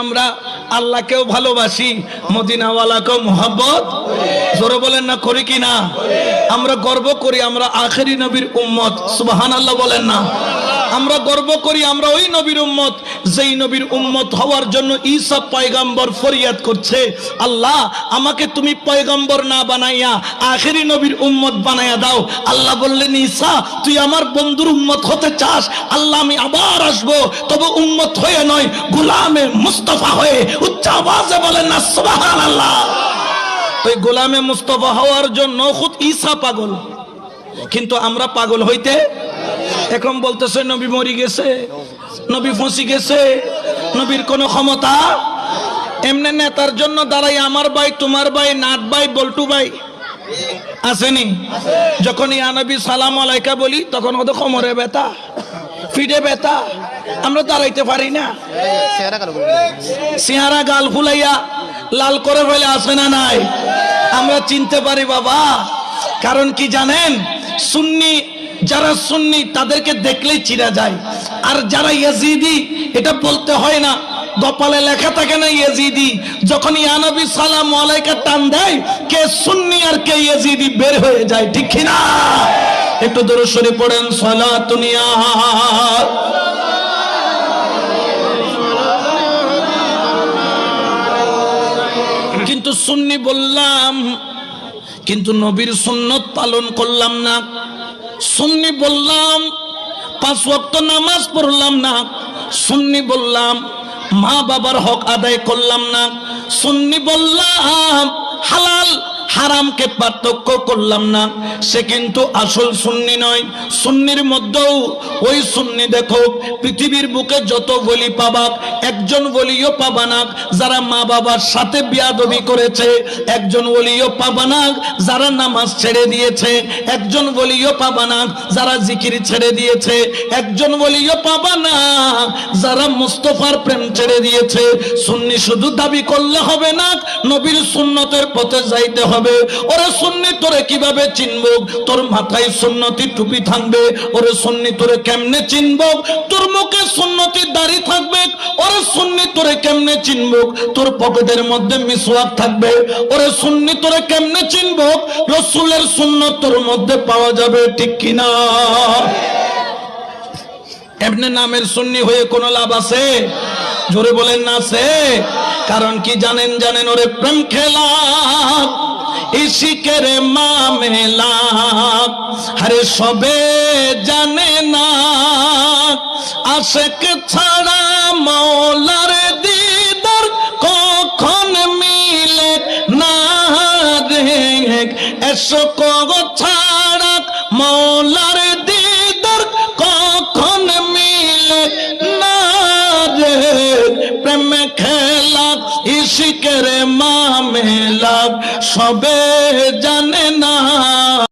আমরা আল্লাহকেও ভালোবাসি, মদিনাওয়ালাকেও মোহাব্বত জোরে বলেন না করি কি না? আমরা গর্ব করি আমরা আখেরি নবীর উম্মত, সুবহানাল্লাহ বলেন না? আমরা গর্ব করি আমরা ওই নবীর উম্মত যেই নবীর উম্মত হওয়ার জন্য ঈসা পয়গম্বর ফরিয়াদ করছে, আল্লাহ আমাকে তুমি পয়গম্বর না বানাইয়া আখেরি নবীর উম্মত বানাইয়া দাও। আল্লাহ বললেন, ঈসা তুই আমার বন্ধুর উম্মত হতে চাস? আল্লাহ আমি আবার আসবো, তবে উম্মত হয়ে নয়, গোলামে মুস্তাফা হয়ে। উচ্চ আওয়াজে বলেন না সুবহানাল্লাহ। ওই গোলামে মুস্তাফা হওয়ার জন্য খুদ ঈসা পাগল, কিন্তু আমরা পাগল হইতে এখন বলতেছে নবী মরি গেছে, নবী ফসি গেছে, নবীর কোনো ক্ষমতা। এমনি নেতার জন্য দাঁড়াই আমার ভাই তোমার ভাই নাট ভাই বল্টু ভাই আসেনি, যখন ইয়া নবী সালাম আলাইকা বলি তখন ওদের কোমরে ব্যথা, ফিটে ব্যথা, আমরা দাঁড়াইতে পারি না। চেহারা গাল ফুলাইয়া লাল করে ফেলে আসে না নাই? আমরা চিনতে পারি বাবা। কারণ কি জানেন, সুন্নি যারা সুন্নি তাদেরকে দেখলেই চিনা যায়, আর যারা ইয়াজিদি এটা বলতে হয় না, কপালে লেখা থাকে না ইয়াজিদি, যখন ইয়া নবী সালাম আলাইকা টান দেয় কে সুন্নি আর কে ইয়াজিদি বের হয়ে যায়, ঠিক কি না? একটু দরুদ শরীফ পড়েন, সালাতুন ইয়া। কিন্তু সুন্নি বললাম, কিন্তু নবীর সুন্নত পালন করলাম না। সুন্নি বললাম 5 ওয়াক্ত নামাজ পড়লাম না। সুন্নি বললাম মা বাবার হক আদায় করলাম না। সুন্নি বললাম হালাল হারামকে পার্থক্য করলাম না, সে কিন্তু আসল সুন্নি নয়। সুন্নির মধ্যেও ওই সুন্নি দেখো, পৃথিবীর বুকে যত বলি পাবা, একজন বলিও পাবা না যারা মা বাবার সাথে বিয়াদবি করেছে, একজন বলিও পাবা না যারা নামাজ ছেড়ে দিয়েছে, একজন বলিও পাবা না যারা জিকির ছেড়ে দিয়েছে, একজন বলিও পাবা না যারা মুস্তাফার প্রেম ছেড়ে দিয়েছে। সুন্নি শুধু দাবি করলে হবে না, নবীর সুন্নতের পথে যাইতে হবে। ওরে সুন্নি তোরে কিভাবে চিনব? তোর মাথায় সুন্নতি টুপি থাকবে। ওরে সুন্নি তোরে কেমনে চিনব? তোর মুখে সুন্নতি দাড়ি থাকবে। ওরে সুন্নি তোরে কেমনে চিনব? তোর পকেটের মধ্যে মিসওয়াক থাকবে। ওরে সুন্নি তোরে কেমনে চিনব? রাসূলের সুন্নত তোর মধ্যে পাওয়া যাবে, ঠিক কি না? এমনি নামের সুন্নি হয়ে কোনো লাভ আছে? জোরে বলেন না আছে? কারণ কি জানেন? জানেন ওরে প্রেম খেলা ইশিকের মামলা আরে সবে জানে না, আশিক ছাড়া মওলার দিদার কখন মিলে না রে। এশক ছাড়া মওলার দিদার কখন মিলে না রে। প্রেম খেলা ইশিকের মামলা সবে জানে না।